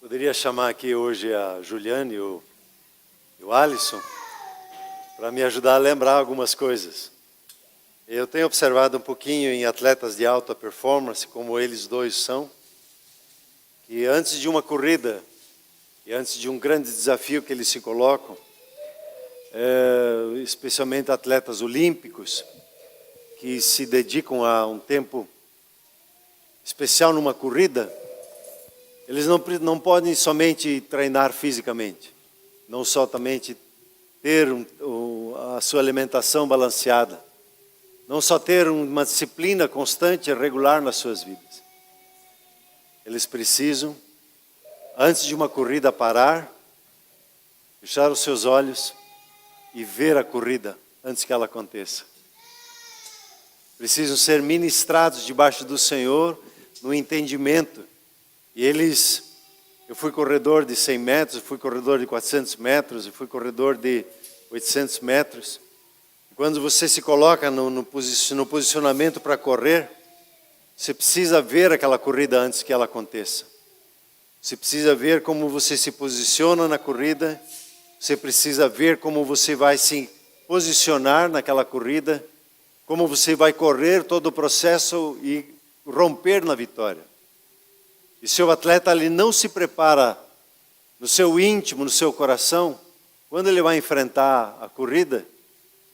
Poderia chamar aqui hoje a Juliane e o Alisson para me ajudar a lembrar algumas coisas. Eu tenho observado um pouquinho em atletas de alta performance, como eles dois são, que antes de uma corrida e antes de um grande desafio que eles se colocam, especialmente atletas olímpicos, que se dedicam a um tempo especial numa corrida, eles não podem somente treinar fisicamente, não somente ter a sua alimentação balanceada, não só ter uma disciplina constante e regular nas suas vidas. Eles precisam, antes de uma corrida, parar, fechar os seus olhos e ver a corrida antes que ela aconteça. Precisam ser ministrados debaixo do Senhor no entendimento. E eu fui corredor de 100 metros, eu fui corredor de 400 metros, eu fui corredor de 800 metros. Quando você se coloca no posicionamento para correr, você precisa ver aquela corrida antes que ela aconteça. Você precisa ver como você se posiciona na corrida, você precisa ver como você vai se posicionar naquela corrida, como você vai correr todo o processo e romper na vitória. E se o atleta ele não se prepara no seu íntimo, no seu coração, quando ele vai enfrentar a corrida,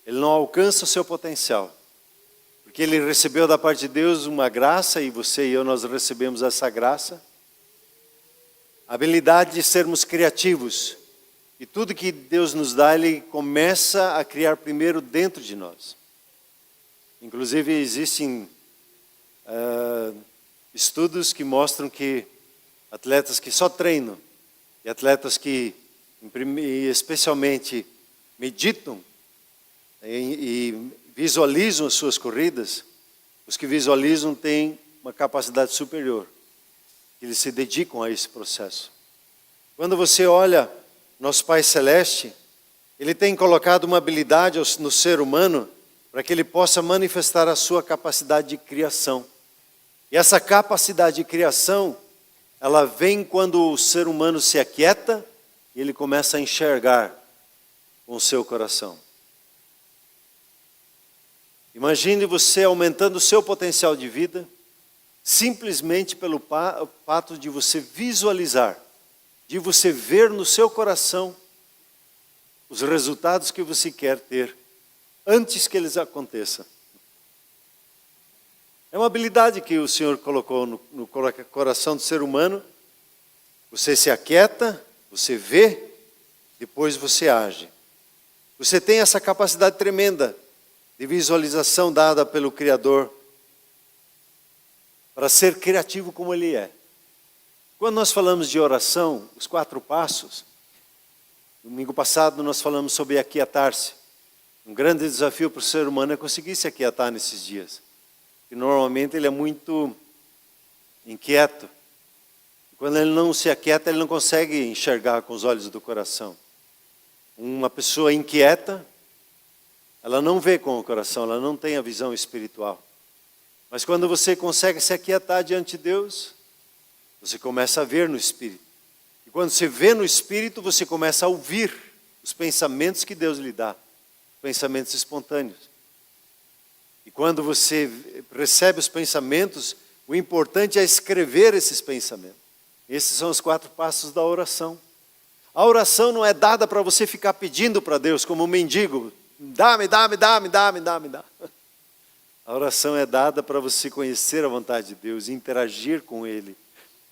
ele não alcança o seu potencial. Porque ele recebeu da parte de Deus uma graça, e você e eu, nós recebemos essa graça. A habilidade de sermos criativos. E tudo que Deus nos dá, Ele começa a criar primeiro dentro de nós. Inclusive existem estudos que mostram que atletas que só treinam e atletas que especialmente meditam e visualizam as suas corridas, os que visualizam têm uma capacidade superior. Eles se dedicam a esse processo. Quando você olha nosso Pai Celeste, Ele tem colocado uma habilidade no ser humano para que ele possa manifestar a sua capacidade de criação. E essa capacidade de criação, ela vem quando o ser humano se aquieta e ele começa a enxergar com o seu coração. Imagine você aumentando o seu potencial de vida, simplesmente pelo fato de você visualizar, de você ver no seu coração os resultados que você quer ter antes que eles aconteçam. É uma habilidade que o Senhor colocou no coração do ser humano. Você se aquieta, você vê, depois você age. Você tem essa capacidade tremenda de visualização dada pelo Criador para ser criativo como Ele é. Quando nós falamos de oração, os 4 passos, domingo passado nós falamos sobre aquietar-se. Um grande desafio para o ser humano é conseguir se aquietar nesses dias. E normalmente ele é muito inquieto. Quando ele não se aquieta, ele não consegue enxergar com os olhos do coração. Uma pessoa inquieta, ela não vê com o coração, ela não tem a visão espiritual. Mas quando você consegue se aquietar diante de Deus, você começa a ver no Espírito. E quando você vê no Espírito, você começa a ouvir os pensamentos que Deus lhe dá. Pensamentos espontâneos. E quando você recebe os pensamentos, o importante é escrever esses pensamentos. Esses são os 4 passos da oração. A oração não é dada para você ficar pedindo para Deus como um mendigo. Dá-me, dá-me, dá-me, dá-me, dá-me, dá. A oração é dada para você conhecer a vontade de Deus, interagir com Ele.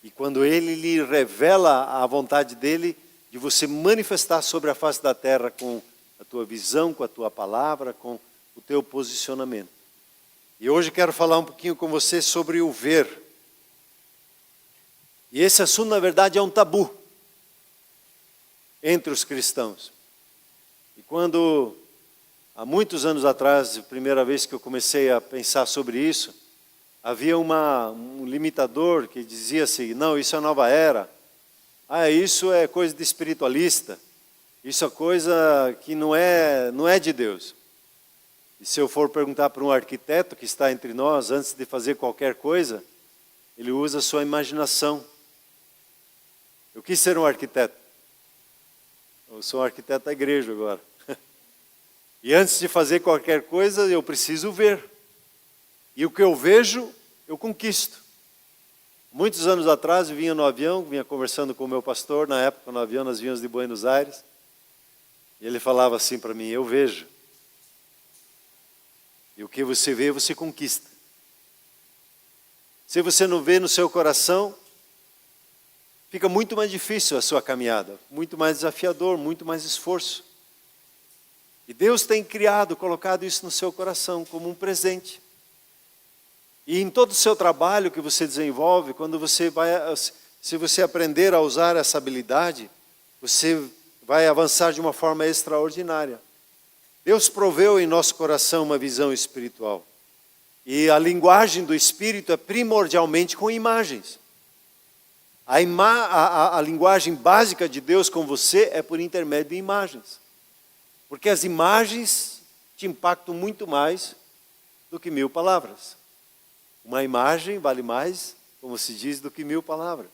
E quando Ele lhe revela a vontade dEle, de você manifestar sobre a face da terra com a tua visão, com a tua palavra, com o teu posicionamento. E hoje quero falar um pouquinho com você sobre o ver. E esse assunto, na verdade, é um tabu entre os cristãos. E quando, há muitos anos atrás, a primeira vez que eu comecei a pensar sobre isso, havia um limitador que dizia assim, não, isso é nova era. Isso é coisa de espiritualista. Isso é coisa que não é de Deus. E se eu for perguntar para um arquiteto que está entre nós, antes de fazer qualquer coisa, ele usa a sua imaginação. Eu quis ser um arquiteto. Eu sou um arquiteto da igreja agora. E antes de fazer qualquer coisa, eu preciso ver. E o que eu vejo, eu conquisto. Muitos anos atrás, eu vinha no avião, vinha conversando com o meu pastor, na época no avião, nós vínhamos de Buenos Aires. E ele falava assim para mim, eu vejo. E o que você vê, você conquista. Se você não vê no seu coração, fica muito mais difícil a sua caminhada, muito mais desafiador, muito mais esforço. E Deus tem colocado isso no seu coração como um presente. E em todo o seu trabalho que você desenvolve, se você aprender a usar essa habilidade, você vai avançar de uma forma extraordinária. Deus proveu em nosso coração uma visão espiritual. E a linguagem do Espírito é primordialmente com imagens. A linguagem básica de Deus com você é por intermédio de imagens. Porque as imagens te impactam muito mais do que 1000 palavras. Uma imagem vale mais, como se diz, do que 1000 palavras.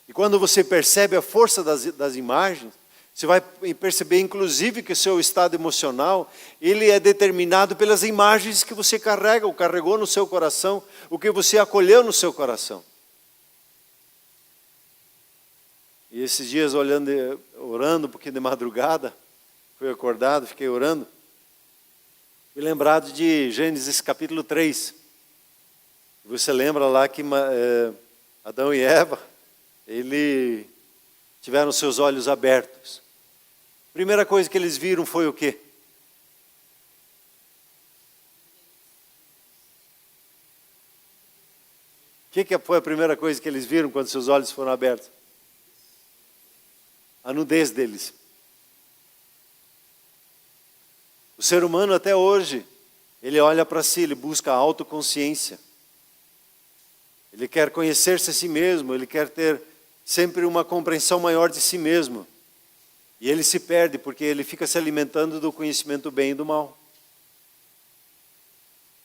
E quando você percebe a força das imagens, você vai perceber, inclusive, que o seu estado emocional, ele é determinado pelas imagens que você carrega, ou carregou no seu coração, o que você acolheu no seu coração. E esses dias, orando, porque de madrugada, fui acordado, fiquei orando, fui lembrado de Gênesis capítulo 3. Você lembra lá que Adão e Eva, eles tiveram seus olhos abertos. A primeira coisa que eles viram foi o quê? O que foi a primeira coisa que eles viram quando seus olhos foram abertos? A nudez deles. O ser humano até hoje, ele olha para si, ele busca a autoconsciência. Ele quer conhecer-se a si mesmo, ele quer ter sempre uma compreensão maior de si mesmo. E ele se perde porque ele fica se alimentando do conhecimento do bem e do mal.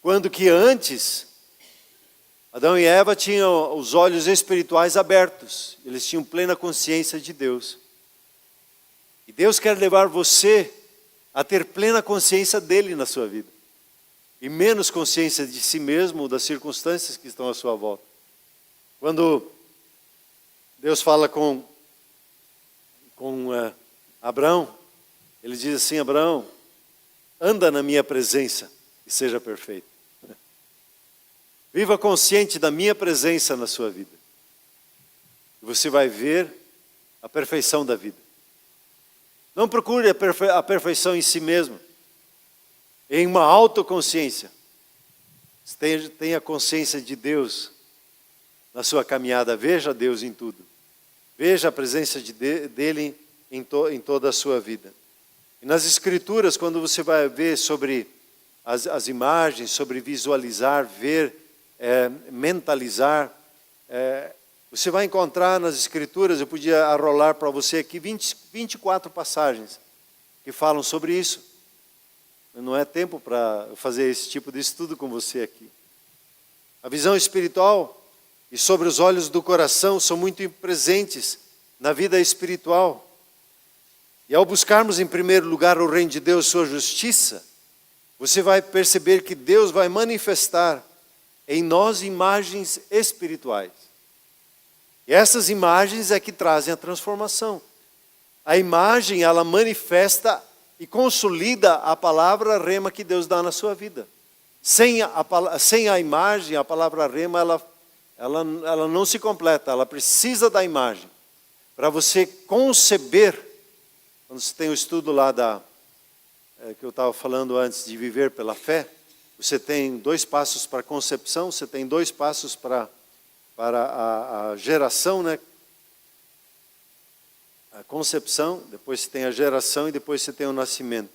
Quando que antes, Adão e Eva tinham os olhos espirituais abertos. Eles tinham plena consciência de Deus. E Deus quer levar você a ter plena consciência dele na sua vida. E menos consciência de si mesmo, das circunstâncias que estão à sua volta. Quando Deus fala com Abraão, ele diz assim, Abraão, anda na minha presença e seja perfeito. Viva consciente da minha presença na sua vida. E você vai ver a perfeição da vida. Não procure a perfeição em si mesmo. Em uma autoconsciência. Tenha consciência de Deus na sua caminhada. Veja Deus em tudo. Veja a presença dele em toda a sua vida. E nas Escrituras, quando você vai ver sobre as imagens, sobre visualizar, ver, mentalizar, você vai encontrar nas Escrituras, eu podia arrolar para você aqui 24 passagens que falam sobre isso. Não é tempo para fazer esse tipo de estudo com você aqui. A visão espiritual e sobre os olhos do coração são muito presentes na vida espiritual. E ao buscarmos em primeiro lugar o reino de Deus, sua justiça, você vai perceber que Deus vai manifestar em nós imagens espirituais. E essas imagens é que trazem a transformação. A imagem, ela manifesta e consolida a palavra rema que Deus dá na sua vida. Sem a imagem, a palavra rema, ela não se completa, ela precisa da imagem. Para você conceber, quando você tem o estudo lá que eu estava falando antes de viver pela fé, você tem 2 passos para a concepção, você tem 2 passos para a geração, né? A concepção, depois você tem a geração e depois você tem o nascimento.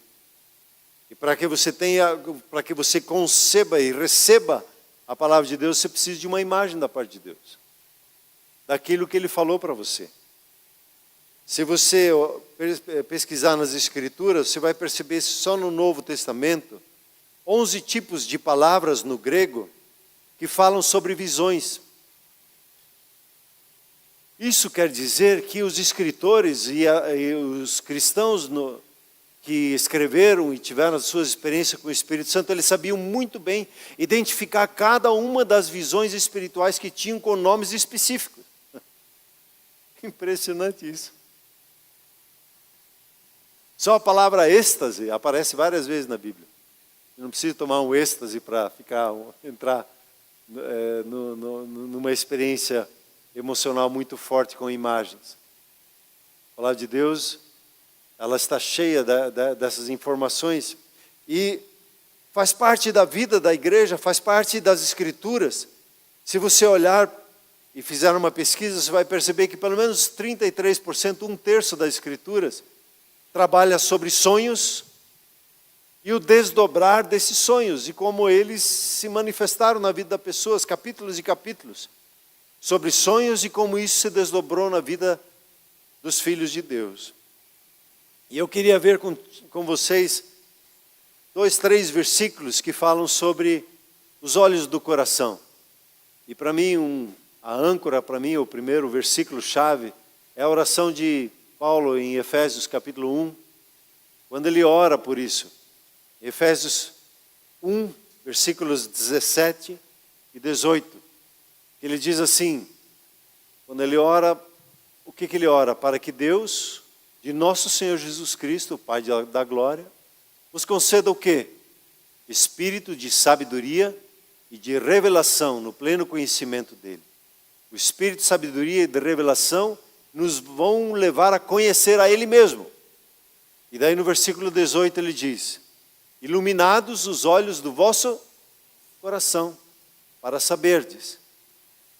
E para que você conceba e receba a palavra de Deus, você precisa de uma imagem da parte de Deus. Daquilo que Ele falou para você. Se você pesquisar nas Escrituras, você vai perceber só no Novo Testamento 11 tipos de palavras no grego que falam sobre visões. Isso quer dizer que os escritores e os cristãos que escreveram e tiveram as suas experiências com o Espírito Santo, eles sabiam muito bem identificar cada uma das visões espirituais que tinham com nomes específicos. Impressionante isso. Só a palavra êxtase aparece várias vezes na Bíblia. Não precisa tomar um êxtase para entrar numa experiência emocional muito forte com imagens. A palavra de Deus, ela está cheia dessas informações e faz parte da vida da igreja, faz parte das Escrituras. Se você olhar e fizer uma pesquisa, você vai perceber que pelo menos 33%, 1/3 das Escrituras, trabalha sobre sonhos e o desdobrar desses sonhos e como eles se manifestaram na vida das pessoas, capítulos e capítulos, sobre sonhos e como isso se desdobrou na vida dos filhos de Deus. E eu queria ver com vocês 2, 3 versículos que falam sobre os olhos do coração. E para mim, a âncora para mim, o primeiro versículo-chave, é a oração de Paulo em Efésios capítulo 1, quando ele ora por isso. Efésios 1, versículos 17 e 18. Ele diz assim, quando ele ora, o que ele ora? Para que Deus, de nosso Senhor Jesus Cristo, o Pai da glória, nos conceda o quê? Espírito de sabedoria e de revelação no pleno conhecimento dele. O espírito de sabedoria e de revelação nos vão levar a conhecer a ele mesmo. E daí no versículo 18 ele diz, iluminados os olhos do vosso coração, para saberdes.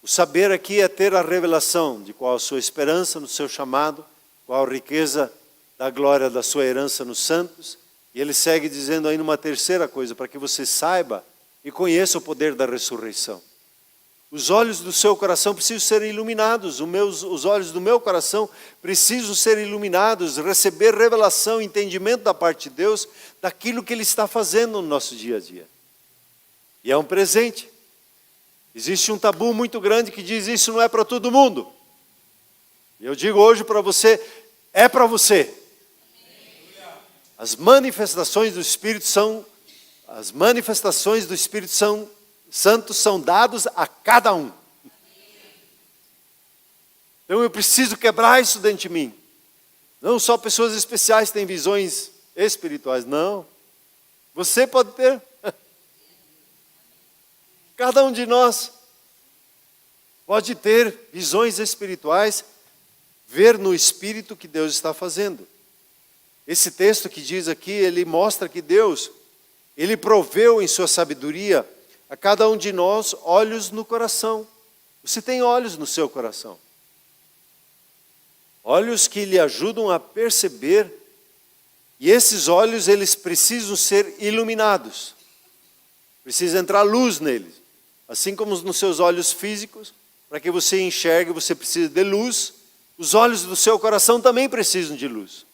O saber aqui é ter a revelação de qual a sua esperança no seu chamado, qual a riqueza da glória da sua herança nos santos. E ele segue dizendo ainda uma terceira coisa, para que você saiba e conheça o poder da ressurreição. Os olhos do seu coração precisam ser iluminados, os olhos do meu coração precisam ser iluminados, receber revelação, entendimento da parte de Deus, daquilo que Ele está fazendo no nosso dia a dia. E é um presente. Existe um tabu muito grande que diz isso não é para todo mundo. E eu digo hoje para você, é para você. As manifestações do Espírito Santo são dados a cada um. Então eu preciso quebrar isso dentro de mim. Não só pessoas especiais têm visões espirituais, não. Você pode ter. Cada um de nós pode ter visões espirituais, ver no Espírito que Deus está fazendo. Esse texto que diz aqui, ele mostra que Deus, Ele proveu em sua sabedoria a cada um de nós olhos no coração. Você tem olhos no seu coração. Olhos que lhe ajudam a perceber. E esses olhos, eles precisam ser iluminados. Precisa entrar luz neles. Assim como nos seus olhos físicos, para que você enxergue, você precisa de luz. Os olhos do seu coração também precisam de luz.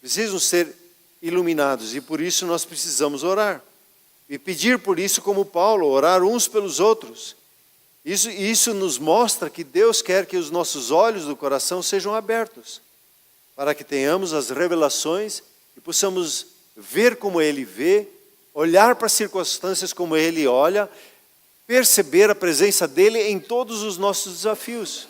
Precisam ser iluminados. E por isso nós precisamos orar. E pedir por isso como Paulo, orar uns pelos outros. Isso nos mostra que Deus quer que os nossos olhos do coração sejam abertos. Para que tenhamos as revelações e possamos ver como Ele vê, olhar para as circunstâncias como Ele olha, perceber a presença dEle em todos os nossos desafios.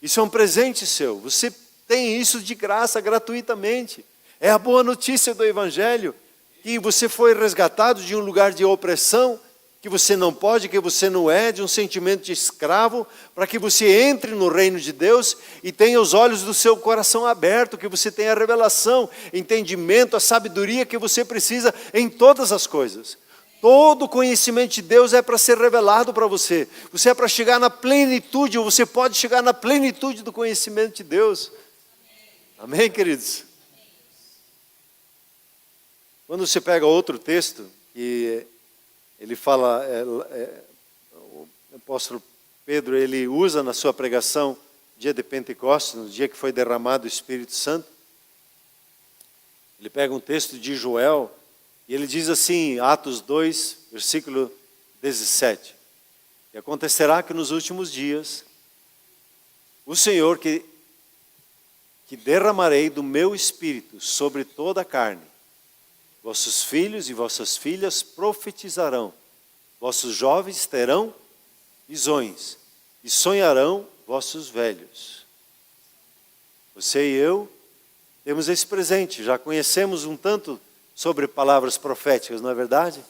Isso é um presente seu. Você tem isso de graça, gratuitamente. É a boa notícia do Evangelho. Que você foi resgatado de um lugar de opressão, que você não pode, que você não é, de um sentimento de escravo, para que você entre no reino de Deus e tenha os olhos do seu coração abertos, que você tenha a revelação, entendimento, a sabedoria que você precisa em todas as coisas. Todo conhecimento de Deus é para ser revelado para você. Você é para chegar na plenitude, ou você pode chegar na plenitude do conhecimento de Deus. Amém, queridos? Quando você pega outro texto, e ele fala, o apóstolo Pedro, ele usa na sua pregação, dia de Pentecostes, no dia que foi derramado o Espírito Santo, ele pega um texto de Joel, e ele diz assim, Atos 2, versículo 17, e acontecerá que nos últimos dias, o Senhor que derramarei do meu espírito sobre toda a carne. Vossos filhos e vossas filhas profetizarão. Vossos jovens terão visões e sonharão vossos velhos. Você e eu temos esse presente, já conhecemos um tanto sobre palavras proféticas, não é verdade?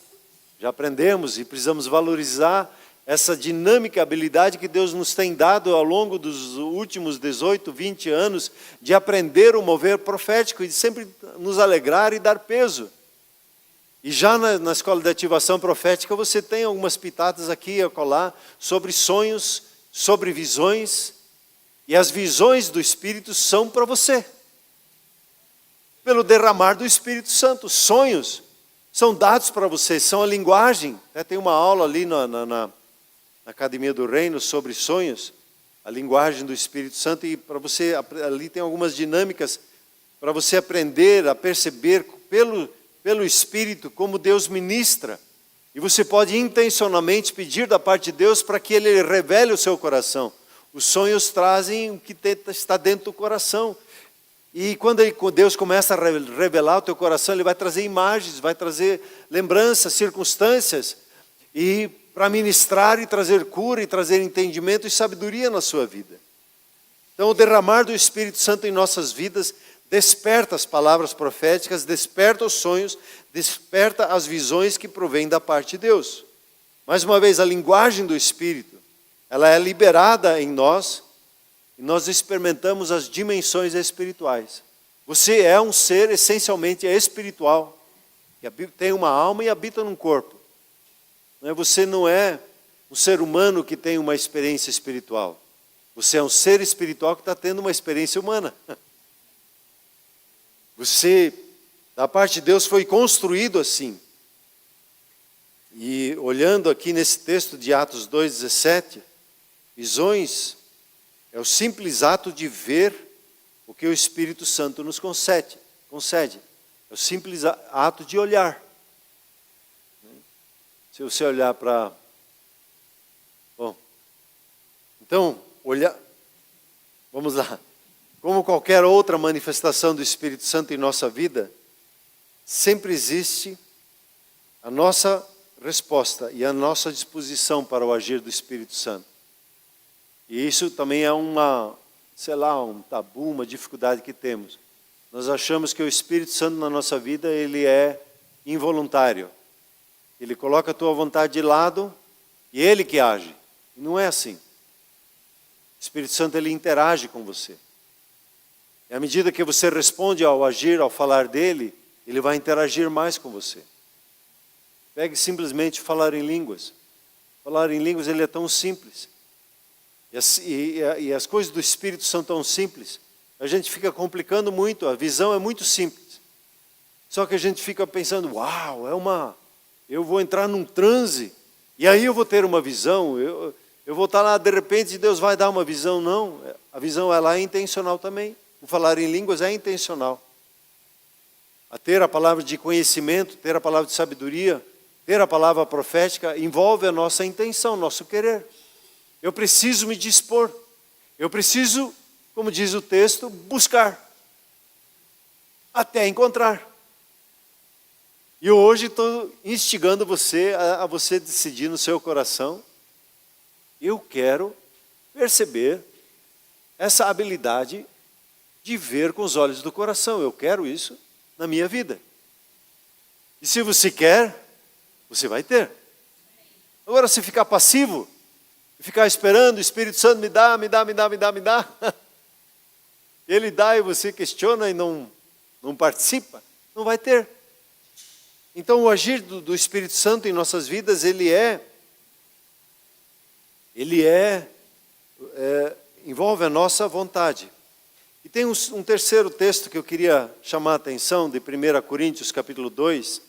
Já aprendemos e precisamos valorizar essa dinâmica habilidade que Deus nos tem dado ao longo dos últimos 18, 20 anos, de aprender o mover profético e de sempre nos alegrar e dar peso. E já na escola de ativação profética você tem algumas pitadas aqui e acolá sobre sonhos, sobre visões, e as visões do Espírito são para você. Pelo derramar do Espírito Santo, sonhos são dados para você, são a linguagem. Até tem uma aula ali na Academia do Reino sobre sonhos, a linguagem do Espírito Santo, e para você, ali tem algumas dinâmicas para você aprender a perceber pelo Espírito como Deus ministra. E você pode intencionalmente pedir da parte de Deus para que Ele revele o seu coração. Os sonhos trazem o que está dentro do coração. E quando Deus começa a revelar o teu coração, Ele vai trazer imagens, vai trazer lembranças, circunstâncias, e para ministrar e trazer cura e trazer entendimento e sabedoria na sua vida. Então o derramar do Espírito Santo em nossas vidas desperta as palavras proféticas, desperta os sonhos, desperta as visões que provêm da parte de Deus. Mais uma vez, a linguagem do Espírito, ela é liberada em nós, e nós experimentamos as dimensões espirituais. Você é um ser essencialmente espiritual, que tem uma alma e habita num corpo. Você não é um ser humano que tem uma experiência espiritual. Você é um ser espiritual que está tendo uma experiência humana. Você, da parte de Deus, foi construído assim. E olhando aqui nesse texto de Atos 2,17, visões é o simples ato de ver o que o Espírito Santo nos concede. É o simples ato de olhar. Se você olhar para... Bom, então, vamos lá. Como qualquer outra manifestação do Espírito Santo em nossa vida, sempre existe a nossa resposta e a nossa disposição para o agir do Espírito Santo. E isso também é um tabu, uma dificuldade que temos. Nós achamos que o Espírito Santo na nossa vida, ele é involuntário. Ele coloca a tua vontade de lado e Ele que age. E não é assim. O Espírito Santo, ele interage com você. E à medida que você responde ao agir, ao falar dele, ele vai interagir mais com você. Pegue simplesmente falar em línguas. Falar em línguas, ele é tão simples. E as coisas do Espírito são tão simples. A gente fica complicando muito, a visão é muito simples. Só que a gente fica pensando, uau, eu vou entrar num transe, e aí eu vou ter uma visão, eu vou estar lá, de repente Deus vai dar uma visão. Não, a visão ela é intencional também. O falar em línguas é intencional. A ter a palavra de conhecimento, ter a palavra de sabedoria, ter a palavra profética, envolve a nossa intenção, nosso querer. Eu preciso me dispor, eu preciso, como diz o texto, buscar, até encontrar. E hoje estou instigando você a você decidir no seu coração, eu quero perceber essa habilidade de ver com os olhos do coração. Eu quero isso na minha vida. E se você quer, você vai ter. Agora, se ficar passivo, ficar esperando, o Espírito Santo me dá, ele dá e você questiona e não participa, não vai ter. Então o agir do Espírito Santo em nossas vidas, ele envolve a nossa vontade. E tem um terceiro texto que eu queria chamar a atenção, de 1 Coríntios capítulo 2.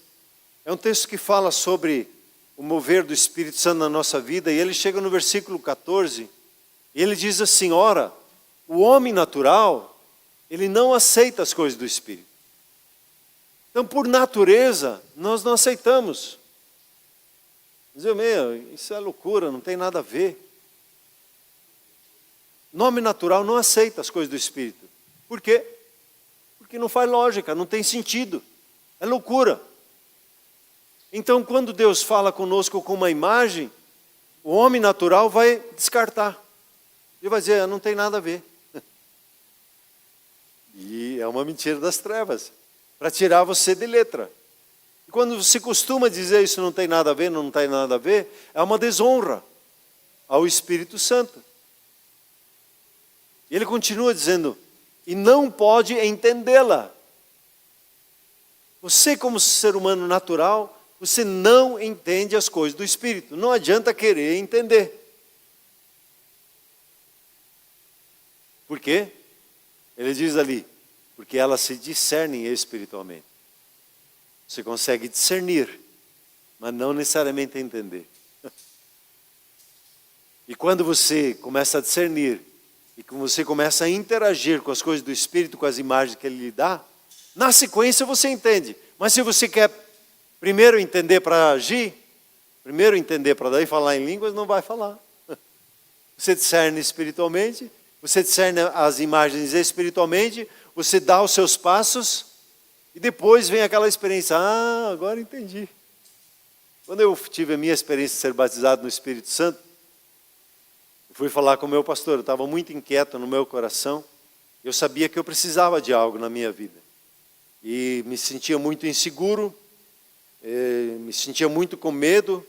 É um texto que fala sobre o mover do Espírito Santo na nossa vida, e ele chega no versículo 14, e ele diz assim: ora, o homem natural, ele não aceita as coisas do Espírito. Então, por natureza, nós não aceitamos. Dizer, isso é loucura, não tem nada a ver. no homem natural não aceita as coisas do Espírito. Por quê? Porque não faz lógica, não tem sentido. É loucura. Então, quando Deus fala conosco com uma imagem, o homem natural vai descartar. Ele vai dizer, não tem nada a ver. E é uma mentira das trevas, para tirar você de letra. E quando você costuma dizer isso não tem nada a ver, não tem nada a ver, é uma desonra ao Espírito Santo. E ele continua dizendo, e não pode entendê-la. Você, como ser humano natural, você não entende as coisas do Espírito. Não adianta querer entender. Por quê? Ele diz ali, porque elas se discernem espiritualmente. Você consegue discernir, mas não necessariamente entender. E quando você começa a discernir, e quando você começa a interagir com as coisas do Espírito, com as imagens que ele lhe dá, na sequência você entende. Mas se você quer primeiro entender para agir, primeiro entender para daí falar em línguas, não vai falar. Você discerne espiritualmente, você discerne as imagens espiritualmente, você dá os seus passos, e depois vem aquela experiência, agora entendi. Quando eu tive a minha experiência de ser batizado no Espírito Santo, eu fui falar com o meu pastor, eu estava muito inquieto no meu coração, eu sabia que eu precisava de algo na minha vida. E me sentia muito inseguro, me sentia muito com medo,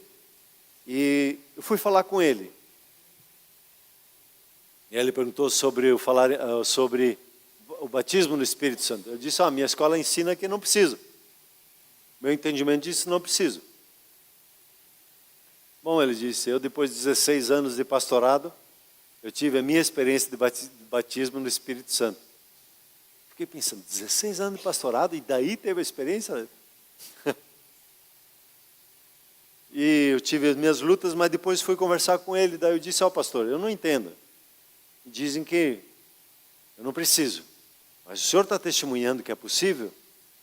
e eu fui falar com ele. E ele perguntou sobre o batismo no Espírito Santo. Eu disse, minha escola ensina que não preciso. Meu entendimento disso, não preciso. Bom, ele disse, eu depois de 16 anos de pastorado, eu tive a minha experiência de batismo no Espírito Santo. Fiquei pensando, 16 anos de pastorado e daí teve a experiência? E eu tive as minhas lutas, mas depois fui conversar com ele, daí eu disse, pastor, eu não entendo. Dizem que eu não preciso, mas o senhor está testemunhando que é possível?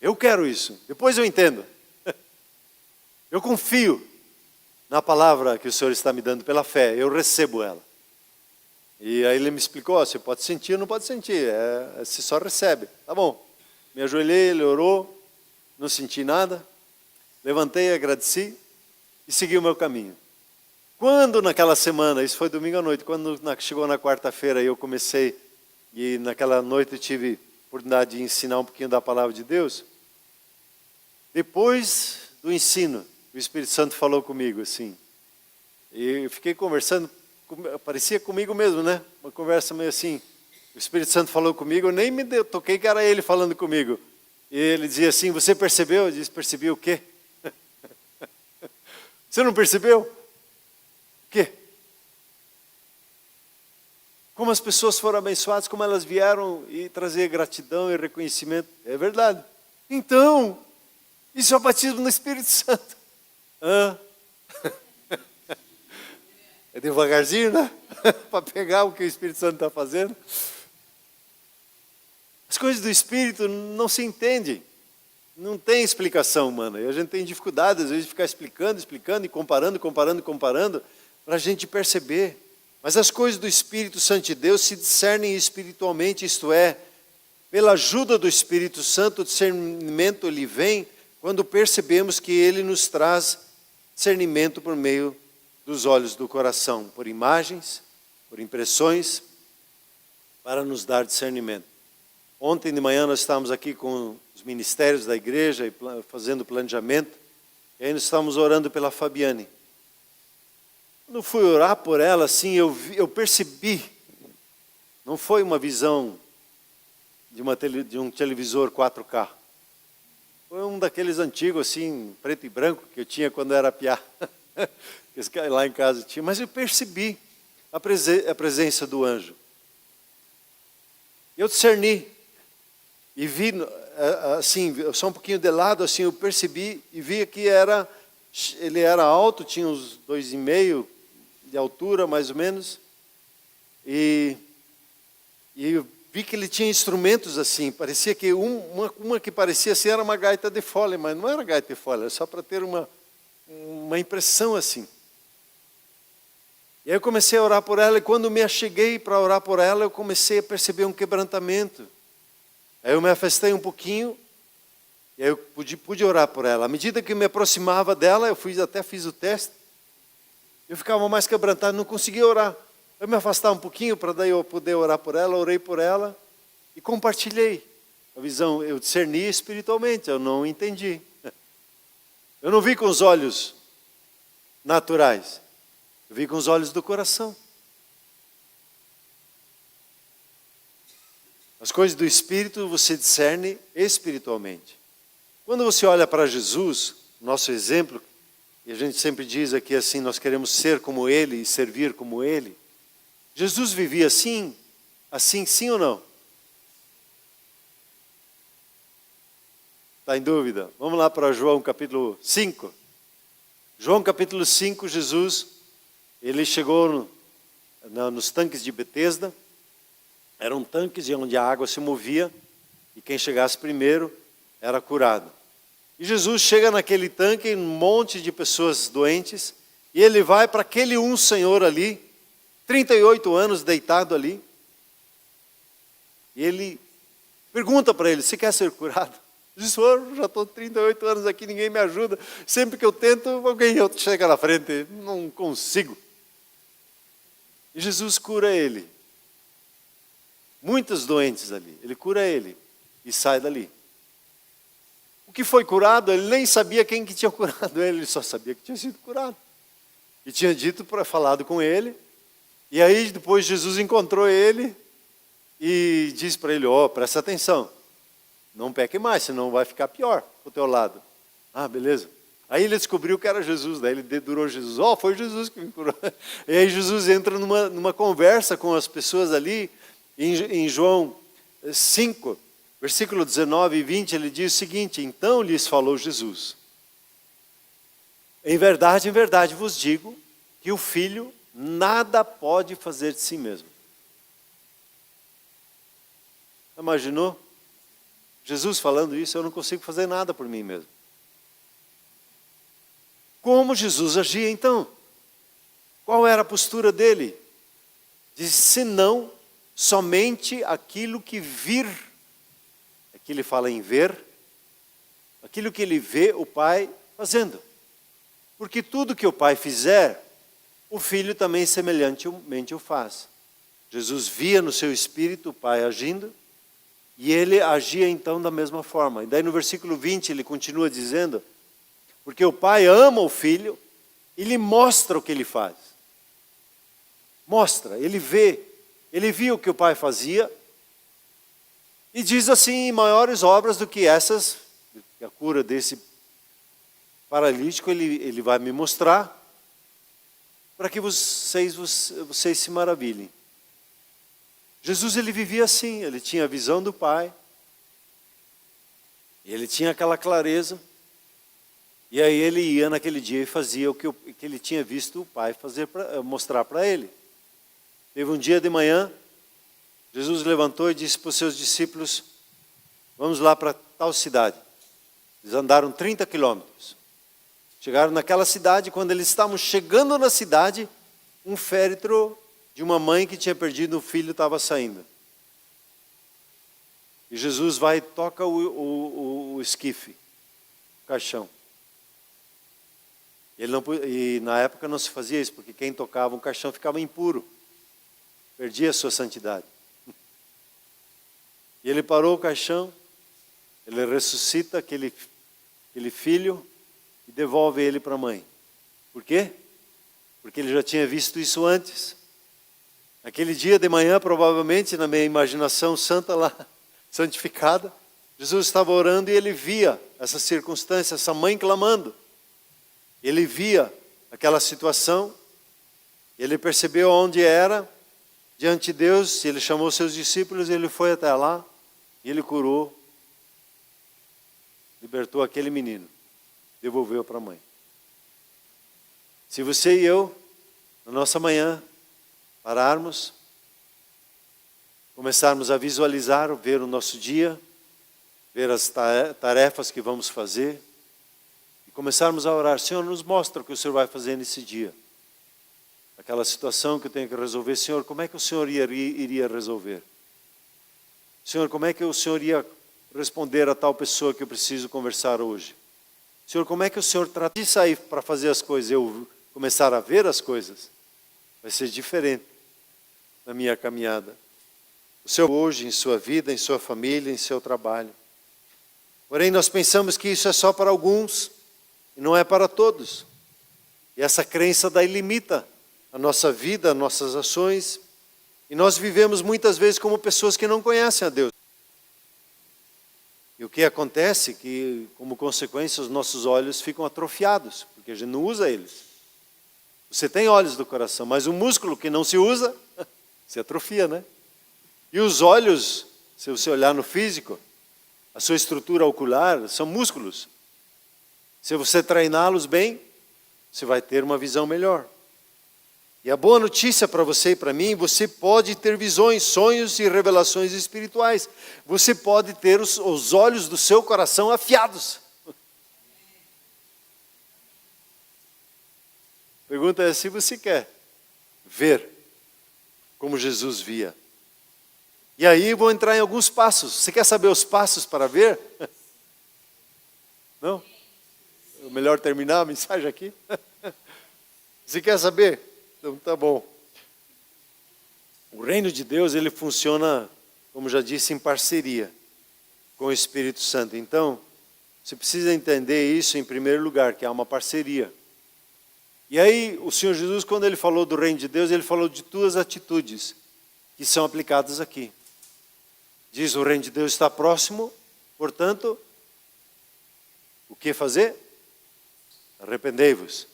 Eu quero isso, depois eu entendo. Eu confio na palavra que o senhor está me dando pela fé, eu recebo ela. E aí ele me explicou, você pode sentir ou não pode sentir, você só recebe. Tá bom, me ajoelhei, ele orou, não senti nada, levantei, agradeci e segui o meu caminho. Quando naquela semana, isso foi domingo à noite, quando chegou na quarta-feira eu comecei, e naquela noite eu tive a oportunidade de ensinar um pouquinho da palavra de Deus, depois do ensino, o Espírito Santo falou comigo assim, e eu fiquei conversando, parecia comigo mesmo, né? Uma conversa meio assim, o Espírito Santo falou comigo, eu nem me toquei que era ele falando comigo, e ele dizia assim, você percebeu? Eu disse, percebi o quê? Você não percebeu? Quê? Como as pessoas foram abençoadas, como elas vieram e trazer gratidão e reconhecimento. É verdade. Então, isso é o batismo no Espírito Santo. É devagarzinho, né? Para pegar o que o Espírito Santo está fazendo. As coisas do Espírito não se entendem. Não tem explicação humana. E a gente tem dificuldade, às vezes, de ficar explicando e comparando, para a gente perceber. Mas as coisas do Espírito Santo de Deus se discernem espiritualmente, isto é, pela ajuda do Espírito Santo, o discernimento lhe vem quando percebemos que ele nos traz discernimento por meio dos olhos do coração, por imagens, por impressões, para nos dar discernimento. Ontem de manhã nós estávamos aqui com os ministérios da igreja, fazendo planejamento, e aí nós estávamos orando pela Fabiane. Quando fui orar por ela, assim, eu percebi, não foi uma visão de um televisor 4K, foi um daqueles antigos, assim, preto e branco, que eu tinha quando era piá, lá em casa tinha, mas eu percebi a presença do anjo. Eu discerni, e vi, assim, só um pouquinho de lado, assim, eu percebi e vi que ele era alto, tinha uns 2,5 de altura, mais ou menos, e eu vi que ele tinha instrumentos assim, parecia que uma que parecia assim era uma gaita de fole, mas não era gaita de fole, era só para ter uma impressão assim. E aí eu comecei a orar por ela, e quando me acheguei para orar por ela, eu comecei a perceber um quebrantamento. Aí eu me afastei um pouquinho, e aí eu pude orar por ela. À medida que eu me aproximava dela, até fiz o teste, eu ficava mais quebrantado, não conseguia orar. Eu me afastava um pouquinho para daí eu poder orar por ela, orei por ela e compartilhei a visão. Eu discerni espiritualmente, eu não entendi. Eu não vi com os olhos naturais, eu vi com os olhos do coração. As coisas do Espírito você discerne espiritualmente. Quando você olha para Jesus, nosso exemplo, e a gente sempre diz aqui assim, nós queremos ser como Ele e servir como Ele. Jesus vivia assim sim ou não? Está em dúvida? Vamos lá para João capítulo 5. João capítulo 5, Jesus, ele chegou nos tanques de Betesda. Eram tanques onde a água se movia e quem chegasse primeiro era curado. E Jesus chega naquele tanque, um monte de pessoas doentes, e ele vai para aquele um senhor ali, 38 anos deitado ali, e ele pergunta para ele, você quer ser curado? Ele diz, senhor, já estou 38 anos aqui, ninguém me ajuda, sempre que eu tento, alguém chega na frente, não consigo. E Jesus cura ele. Muitos doentes ali, ele cura ele e sai dali. O que foi curado, ele nem sabia quem que tinha curado ele só sabia que tinha sido curado. E tinha falado com ele, e aí depois Jesus encontrou ele e disse para ele, presta atenção, não peque mais, senão vai ficar pior pro teu lado. Ah, beleza. Aí ele descobriu que era Jesus, daí ele dedurou Jesus, foi Jesus que me curou. E aí Jesus entra numa conversa com as pessoas ali, em João 5, versículo 19 e 20, ele diz o seguinte, então lhes falou Jesus, em verdade vos digo, que o Filho nada pode fazer de si mesmo. Imaginou? Jesus falando isso, eu não consigo fazer nada por mim mesmo. Como Jesus agia então? Qual era a postura dele? Diz, senão somente aquilo que vir, aqui ele fala em ver, aquilo que ele vê o Pai fazendo. Porque tudo que o Pai fizer, o Filho também semelhantemente o faz. Jesus via no seu espírito o Pai agindo, e ele agia então da mesma forma. E daí no versículo 20 ele continua dizendo, porque o Pai ama o Filho, e lhe mostra o que ele faz. Mostra, ele vê. Ele viu o que o Pai fazia e diz assim, maiores obras do que essas, a cura desse paralítico, ele vai me mostrar, para que vocês se maravilhem. Jesus, ele vivia assim, ele tinha a visão do Pai, ele tinha aquela clareza, e aí ele ia naquele dia e fazia o que ele tinha visto o Pai mostrar para ele. Teve um dia de manhã, Jesus levantou e disse para os seus discípulos, vamos lá para tal cidade. Eles andaram 30 quilômetros. Chegaram naquela cidade, quando eles estavam chegando na cidade, um féretro de uma mãe que tinha perdido um filho estava saindo. E Jesus vai e toca o esquife, o caixão. E na época não se fazia isso, porque quem tocava um caixão ficava impuro. Perdia a sua santidade. E ele parou o caixão, ele ressuscita aquele filho e devolve ele para a mãe. Por quê? Porque ele já tinha visto isso antes. Naquele dia de manhã, provavelmente, na minha imaginação santa lá, santificada, Jesus estava orando e ele via essa circunstância, essa mãe clamando. Ele via aquela situação, ele percebeu onde era, diante de Deus, ele chamou seus discípulos, ele foi até lá, e ele curou, libertou aquele menino, devolveu para a mãe. Se você e eu, na nossa manhã, pararmos, começarmos a visualizar, ver o nosso dia, ver as tarefas que vamos fazer, e começarmos a orar, Senhor, nos mostra o que o Senhor vai fazer nesse dia. aquela situação que eu tenho que resolver. Senhor, como é que o Senhor iria resolver? Senhor, como é que o Senhor ia responder a tal pessoa que eu preciso conversar hoje? Senhor, como é que o Senhor trata de sair para fazer as coisas, eu começar a ver as coisas? Vai ser diferente na minha caminhada. O Senhor hoje, em sua vida, em sua família, em seu trabalho. Porém, nós pensamos que isso é só para alguns e não é para todos. E essa crença daí limita a nossa vida, as nossas ações. E nós vivemos muitas vezes como pessoas que não conhecem a Deus. E o que acontece é que, como consequência, os nossos olhos ficam atrofiados, porque a gente não usa eles. Você tem olhos do coração, mas o músculo que não se usa, se atrofia, né? E os olhos, se você olhar no físico, a sua estrutura ocular são músculos. Se você treiná-los bem, você vai ter uma visão melhor. E a boa notícia para você e para mim, você pode ter visões, sonhos e revelações espirituais. Você pode ter os olhos do seu coração afiados. A pergunta é se você quer ver como Jesus via. E aí vou entrar em alguns passos. Você quer saber os passos para ver? Não? É melhor terminar a mensagem aqui? Você quer saber? Então tá bom. O reino de Deus, ele funciona, como já disse, em parceria com o Espírito Santo. Então, você precisa entender isso em primeiro lugar, que há uma parceria. E aí, o Senhor Jesus, quando ele falou do reino de Deus, ele falou de duas atitudes que são aplicadas aqui. Diz, o reino de Deus está próximo, portanto, o que fazer? Arrependei-vos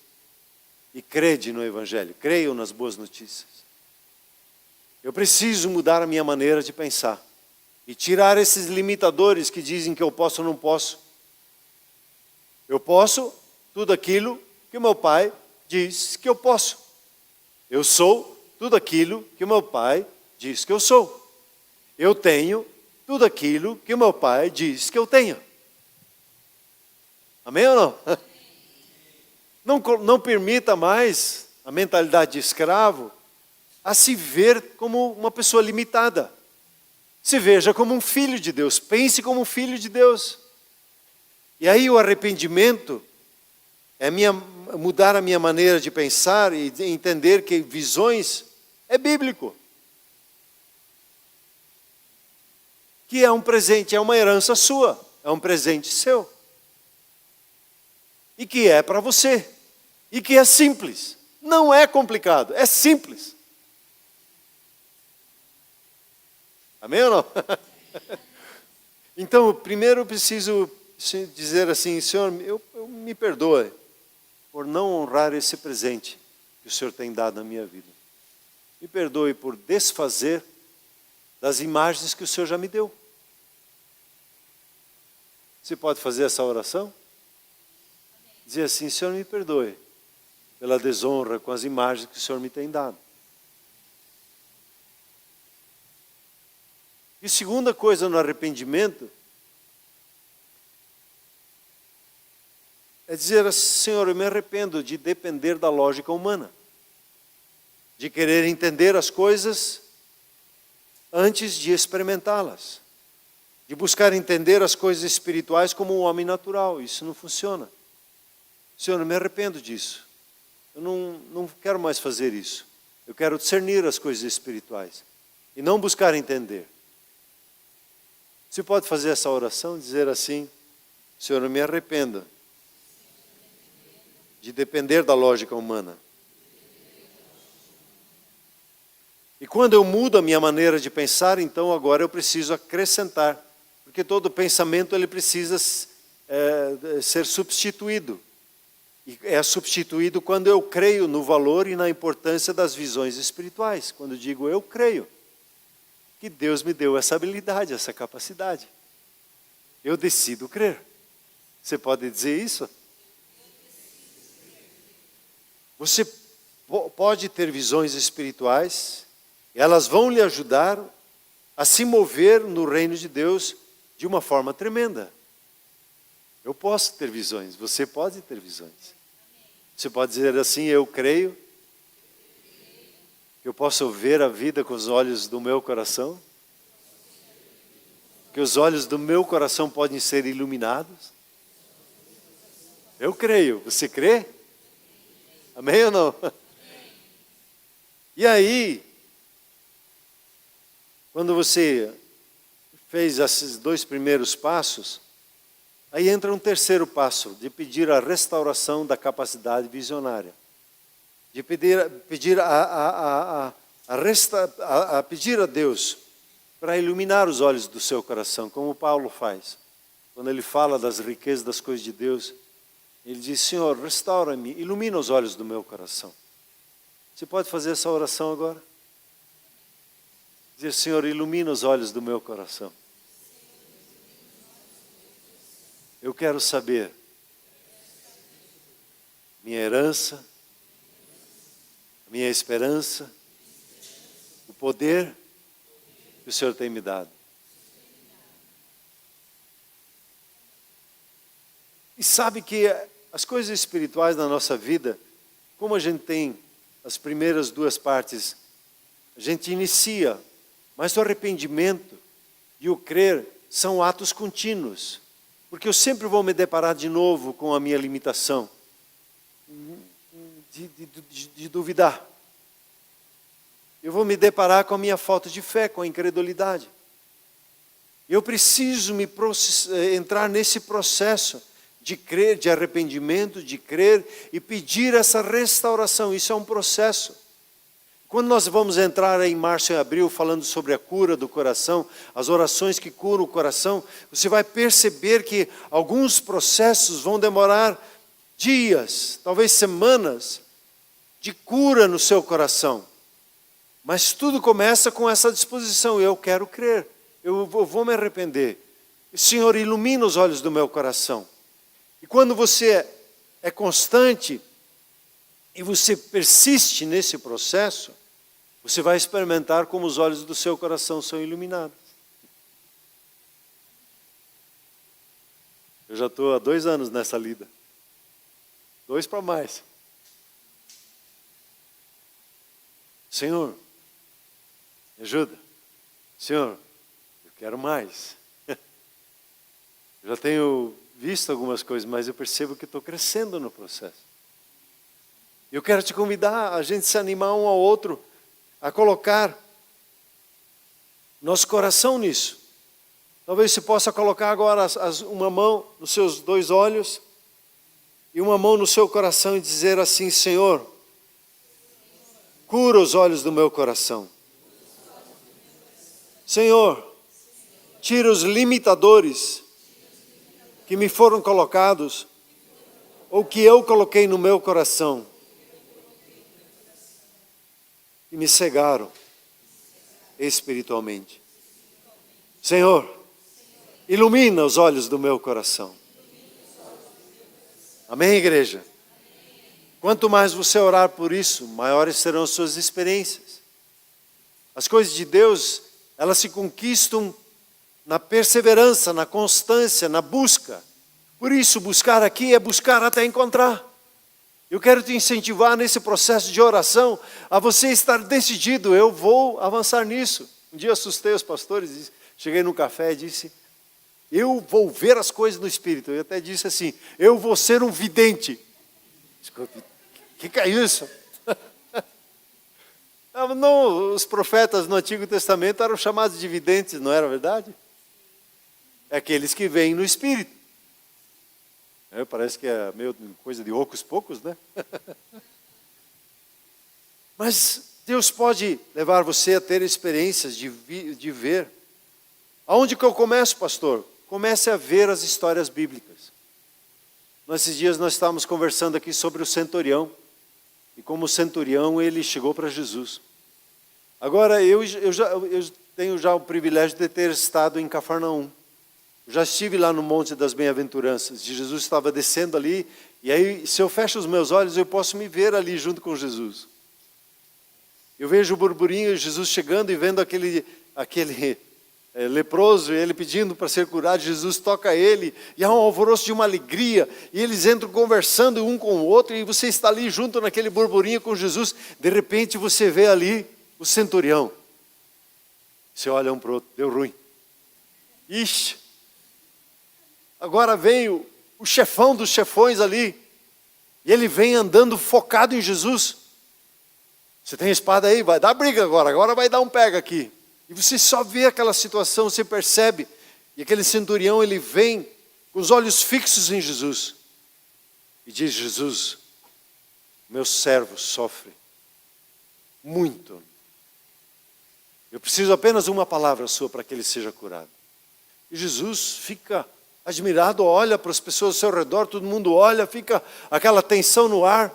e crede no Evangelho, creiam nas boas notícias. Eu preciso mudar a minha maneira de pensar e tirar esses limitadores que dizem que eu posso ou não posso. Eu posso tudo aquilo que o meu pai diz que eu posso. Eu sou tudo aquilo que o meu pai diz que eu sou. Eu tenho tudo aquilo que o meu pai diz que eu tenho. Amém ou não? Não permita mais a mentalidade de escravo a se ver como uma pessoa limitada. Se veja como um filho de Deus. Pense como um filho de Deus. E aí o arrependimento é mudar a minha maneira de pensar e de entender que visões é bíblico. Que é um presente, é uma herança sua, é um presente seu. E que é para você. E que é simples. Não é complicado, é simples. Amém ou não? Então, primeiro eu preciso dizer assim, Senhor, eu me perdoe por não honrar esse presente que o Senhor tem dado na minha vida. Me perdoe por desfazer das imagens que o Senhor já me deu. Você pode fazer essa oração? Dizer assim, Senhor, me perdoe pela desonra com as imagens que o Senhor me tem dado. E segunda coisa no arrependimento é dizer assim, Senhor, eu me arrependo de depender da lógica humana, de querer entender as coisas antes de experimentá-las, de buscar entender as coisas espirituais como um homem natural. Isso não funciona. Senhor, eu me arrependo disso. Eu não quero mais fazer isso. Eu quero discernir as coisas espirituais e não buscar entender. Você pode fazer essa oração, dizer assim, Senhor, eu me arrependo de depender da lógica humana. E quando eu mudo a minha maneira de pensar, então agora eu preciso acrescentar. Porque todo pensamento ele precisa ser substituído. E é substituído quando eu creio no valor e na importância das visões espirituais. Quando eu digo eu creio que Deus me deu essa habilidade, essa capacidade. Eu decido crer. Você pode dizer isso? Você pode ter visões espirituais, e elas vão lhe ajudar a se mover no reino de Deus de uma forma tremenda. Eu posso ter visões, você pode ter visões. Você pode dizer assim, eu creio Que eu possa ver a vida com os olhos do meu coração? Que os olhos do meu coração podem ser iluminados? Eu creio. Você crê? Amém ou não? E aí, quando você fez esses 2 primeiros passos, aí entra um terceiro passo, de pedir a restauração da capacidade visionária. De pedir a Deus para iluminar os olhos do seu coração, como Paulo faz. Quando ele fala das riquezas das coisas de Deus, ele diz: Senhor, restaura-me, ilumina os olhos do meu coração. Você pode fazer essa oração agora? Dizer: Senhor, ilumina os olhos do meu coração. Eu quero saber minha herança, minha esperança, o poder que o Senhor tem me dado. E sabe que as coisas espirituais na nossa vida, como a gente tem as primeiras 2 partes, a gente inicia, mas o arrependimento e o crer são atos contínuos. Porque eu sempre vou me deparar de novo com a minha limitação de duvidar. Eu vou me deparar com a minha falta de fé, com a incredulidade. Eu preciso entrar nesse processo de crer, de arrependimento, de crer e pedir essa restauração. Isso é um processo. Quando nós vamos entrar em março e abril falando sobre a cura do coração, as orações que curam o coração, você vai perceber que alguns processos vão demorar dias, talvez semanas, de cura no seu coração. Mas tudo começa com essa disposição: eu quero crer, eu vou me arrepender. Senhor, ilumina os olhos do meu coração. E quando você é constante e você persiste nesse processo, você vai experimentar como os olhos do seu coração são iluminados. Eu já estou há 2 anos nessa lida. 2 para mais. Senhor, me ajuda. Senhor, eu quero mais. Eu já tenho visto algumas coisas, mas eu percebo que estou crescendo no processo. Eu quero te convidar a gente se animar um ao outro, a colocar nosso coração nisso. Talvez você possa colocar agora uma mão nos seus 2 olhos e uma mão no seu coração e dizer assim: Senhor, cura os olhos do meu coração. Senhor, tira os limitadores que me foram colocados ou que eu coloquei no meu coração e me cegaram espiritualmente. Senhor, ilumina os olhos do meu coração. Amém, igreja? Quanto mais você orar por isso, maiores serão as suas experiências. As coisas de Deus, elas se conquistam na perseverança, na constância, na busca. Por isso, buscar aqui é buscar até encontrar. Eu quero te incentivar nesse processo de oração a você estar decidido: eu vou avançar nisso. Um dia assustei os pastores, cheguei no café e disse: eu vou ver as coisas no Espírito. Eu até disse assim: eu vou ser um vidente. Desculpe, o que é isso? Não, os profetas no Antigo Testamento eram chamados de videntes, não era verdade? É aqueles que veem no Espírito. Parece que é meio coisa de ocos poucos, né? Mas Deus pode levar você a ter experiências de ver. Aonde que eu começo, pastor? Comece a ver as histórias bíblicas. Nesses dias nós estávamos conversando aqui sobre o centurião. E como centurião ele chegou para Jesus. Agora eu tenho já o privilégio de ter estado em Cafarnaum. Já estive lá no Monte das Bem-aventuranças. Jesus estava descendo ali. E aí, se eu fecho os meus olhos, eu posso me ver ali junto com Jesus. Eu vejo o burburinho, Jesus chegando e vendo aquele leproso, e ele pedindo para ser curado, Jesus toca ele, e há um alvoroço de uma alegria, e eles entram conversando um com o outro, e você está ali junto naquele burburinho com Jesus, de repente você vê ali o centurião. Você olha um para o outro, deu ruim. Ixi, agora vem o chefão dos chefões ali, e ele vem andando focado em Jesus. Você tem espada aí? Vai dar briga agora vai dar um pega aqui. E você só vê aquela situação, você percebe. E aquele centurião, ele vem com os olhos fixos em Jesus. E diz: Jesus, meu servo sofre muito. Eu preciso apenas uma palavra sua para que ele seja curado. E Jesus fica admirado, olha para as pessoas ao seu redor, todo mundo olha, fica aquela tensão no ar.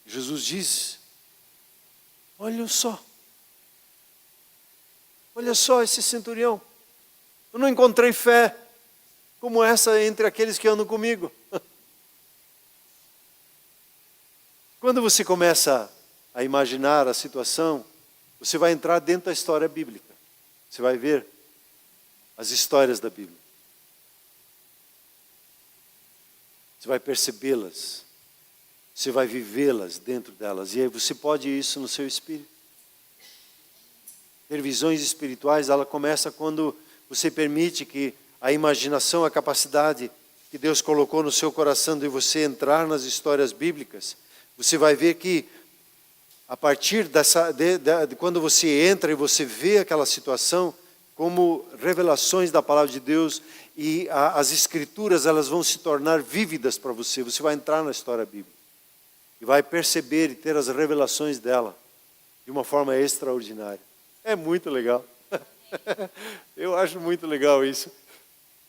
Jesus diz: olha só esse centurião, eu não encontrei fé como essa entre aqueles que andam comigo. Quando você começa a imaginar a situação, você vai entrar dentro da história bíblica, você vai ver as histórias da Bíblia, você vai percebê-las, você vai vivê-las dentro delas, e aí você pode ir isso no seu espírito. Ter visões espirituais, ela começa quando você permite que a imaginação, a capacidade que Deus colocou no seu coração de você entrar nas histórias bíblicas. Você vai ver que a partir de quando você entra e você vê aquela situação como revelações da palavra de Deus, e as escrituras, elas vão se tornar vívidas para você. Você vai entrar na história bíblica e vai perceber e ter as revelações dela de uma forma extraordinária. É muito legal. Eu acho muito legal isso.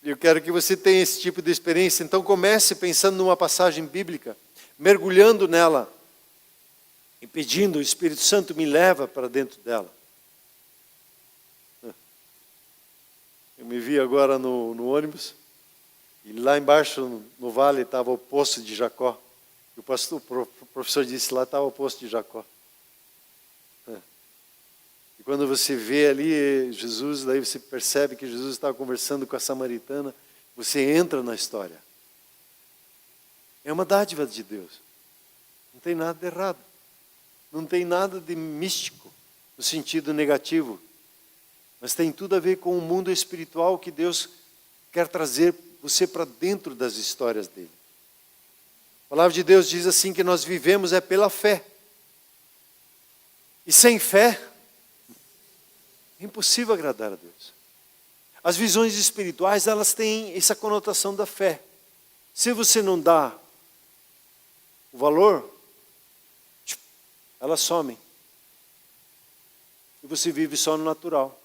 Eu quero que você tenha esse tipo de experiência. Então comece pensando numa passagem bíblica, mergulhando nela e pedindo: o Espírito Santo me leva para dentro dela. Eu me vi agora no ônibus, e lá embaixo no vale estava o poço de Jacó. O professor disse: lá estava o poço de Jacó. E quando você vê ali Jesus, daí você percebe que Jesus estava conversando com a samaritana, você entra na história. É uma dádiva de Deus. Não tem nada de errado. Não tem nada de místico, no sentido negativo. Mas tem tudo a ver com o mundo espiritual que Deus quer trazer você para dentro das histórias dele. A palavra de Deus diz assim que nós vivemos é pela fé. E sem fé, é impossível agradar a Deus. As visões espirituais, elas têm essa conotação da fé. Se você não dá o valor, elas somem. E você vive só no natural.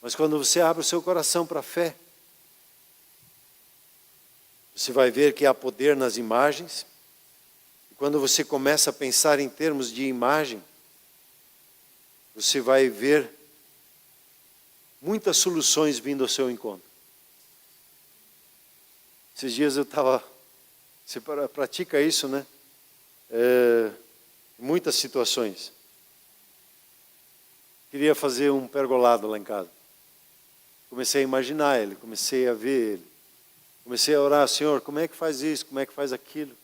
Mas quando você abre o seu coração para a fé, você vai ver que há poder nas imagens. E quando você começa a pensar em termos de imagem, você vai ver muitas soluções vindo ao seu encontro. Esses dias eu estava... Você pratica isso, né? Em muitas situações. Queria fazer um pergolado lá em casa. Comecei a imaginar ele, comecei a ver ele. Comecei a orar: Senhor, como é que faz isso? Como é que faz aquilo?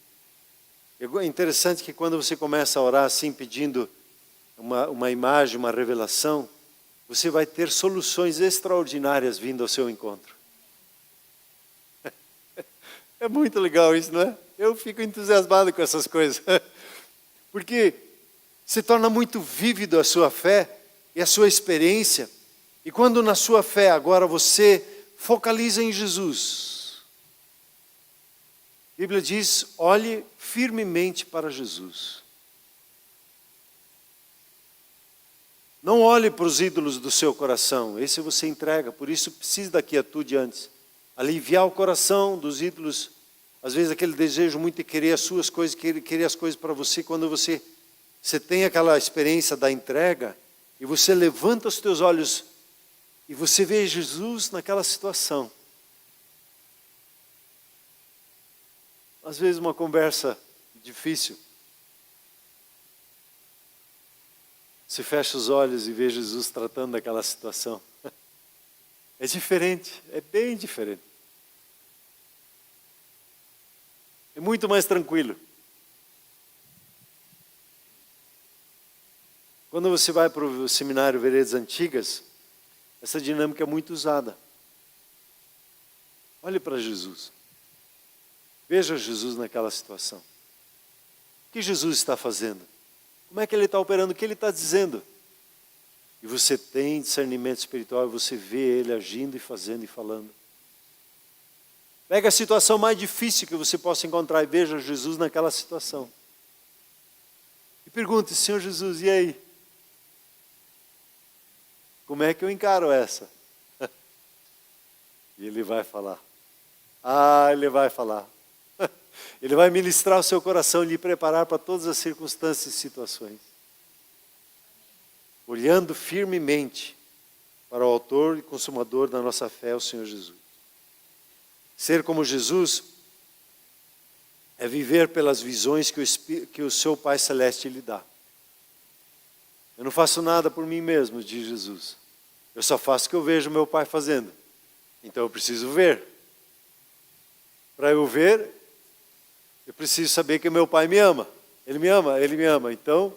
É interessante que quando você começa a orar assim, pedindo uma imagem, uma revelação, você vai ter soluções extraordinárias vindo ao seu encontro. É muito legal isso, não é? Eu fico entusiasmado com essas coisas. Porque se torna muito vívido a sua fé e a sua experiência. E quando na sua fé agora você focaliza em Jesus. A Bíblia diz: olhe firmemente para Jesus. Não olhe para os ídolos do seu coração, esse você entrega, por isso precisa da quietude antes. Aliviar o coração dos ídolos, às vezes aquele desejo muito de querer as suas coisas, querer as coisas para você, quando você tem aquela experiência da entrega, e você levanta os teus olhos, e você vê Jesus naquela situação. Às vezes uma conversa difícil. Você fecha os olhos e vê Jesus tratando daquela situação. É diferente, é bem diferente. É muito mais tranquilo. Quando você vai para o seminário Veredas Antigas, essa dinâmica é muito usada. Olhe para Jesus. Veja Jesus naquela situação. O que Jesus está fazendo? Como é que ele está operando? O que ele está dizendo? E você tem discernimento espiritual e você vê ele agindo e fazendo e falando. Pega a situação mais difícil que você possa encontrar e veja Jesus naquela situação. E pergunte, Senhor Jesus, e aí? Como é que eu encaro essa? E ele vai falar. Ele vai falar. Ele vai ministrar o seu coração e lhe preparar para todas as circunstâncias e situações. Olhando firmemente para o autor e consumador da nossa fé, o Senhor Jesus. Ser como Jesus é viver pelas visões que o seu Pai Celeste lhe dá. Eu não faço nada por mim mesmo, diz Jesus. Eu só faço o que eu vejo meu Pai fazendo. Então eu preciso ver. Para eu ver, eu preciso saber que meu Pai me ama. Ele me ama, Ele me ama. Então,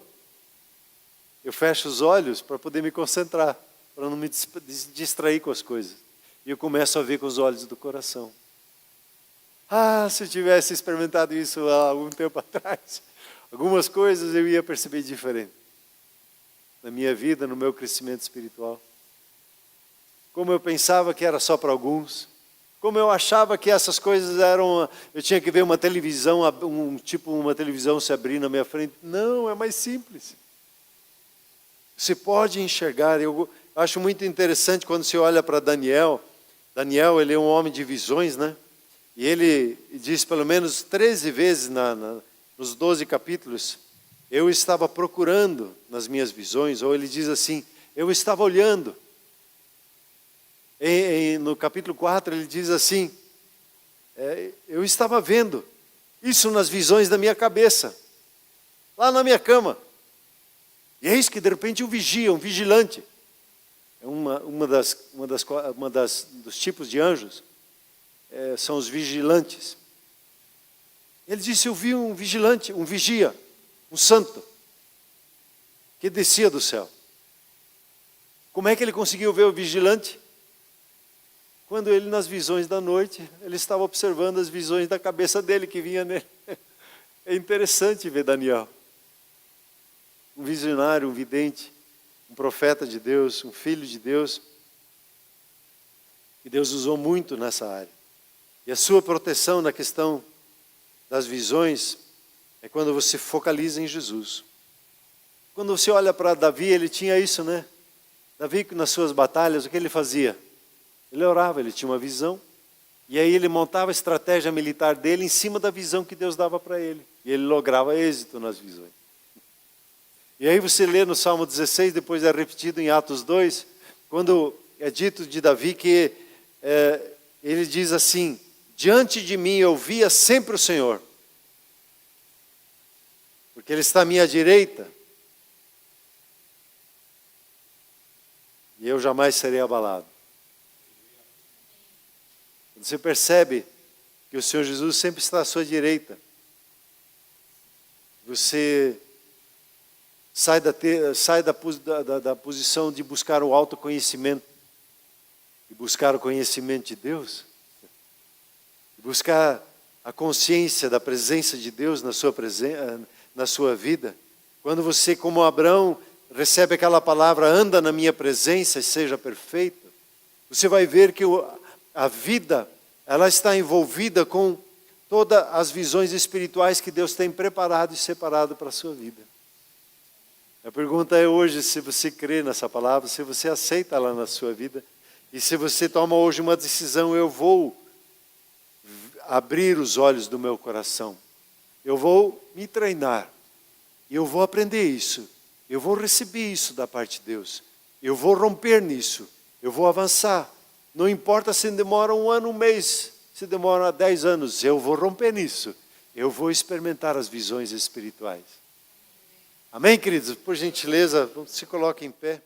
eu fecho os olhos para poder me concentrar, para não me distrair com as coisas. E eu começo a ver com os olhos do coração. Se eu tivesse experimentado isso há algum tempo atrás, algumas coisas eu ia perceber diferente. Na minha vida, no meu crescimento espiritual. Como eu pensava que era só para alguns. Como eu achava que essas coisas eram... Eu tinha que ver uma televisão, uma televisão se abrir na minha frente. Não, é mais simples. Você pode enxergar. Eu acho muito interessante quando você olha para Daniel. Daniel, ele é um homem de visões, né? E ele diz pelo menos 13 vezes nos 12 capítulos, eu estava procurando nas minhas visões, ou ele diz assim, eu estava olhando. No capítulo 4 ele diz assim, eu estava vendo isso nas visões da minha cabeça, lá na minha cama. E eis que de repente um vigia, um vigilante, dos tipos de anjos, são os vigilantes. Ele disse, eu vi um vigilante, um vigia, um santo, que descia do céu. Como é que ele conseguiu ver o vigilante? Quando ele, nas visões da noite, ele estava observando as visões da cabeça dele que vinha nele. É interessante ver Daniel. Um visionário, um vidente, um profeta de Deus, um filho de Deus, que Deus usou muito nessa área. E a sua proteção na questão das visões é quando você focaliza em Jesus. Quando você olha para Davi, ele tinha isso, né? Davi, nas suas batalhas, o que ele fazia? Ele orava, ele tinha uma visão. E aí ele montava a estratégia militar dele em cima da visão que Deus dava para ele. E ele lograva êxito nas visões. E aí você lê no Salmo 16, depois é repetido em Atos 2, quando é dito de Davi que ele diz assim, diante de mim eu via sempre o Senhor, porque Ele está à minha direita, e eu jamais serei abalado. Você percebe que o Senhor Jesus sempre está à sua direita. Você sai da posição de buscar o autoconhecimento e buscar o conhecimento de Deus, buscar a consciência da presença de Deus na sua vida. Quando você, como Abraão, recebe aquela palavra, anda na minha presença e seja perfeito, você vai ver que a vida, ela está envolvida com todas as visões espirituais que Deus tem preparado e separado para a sua vida. A pergunta é hoje se você crê nessa palavra, se você aceita ela na sua vida, e se você toma hoje uma decisão, eu vou abrir os olhos do meu coração, eu vou me treinar, eu vou aprender isso, eu vou receber isso da parte de Deus, eu vou romper nisso, eu vou avançar. Não importa se demora 1 ano, 1 mês, se demora 10 anos, eu vou romper nisso. Eu vou experimentar as visões espirituais. Amém, queridos? Por gentileza, se coloquem em pé.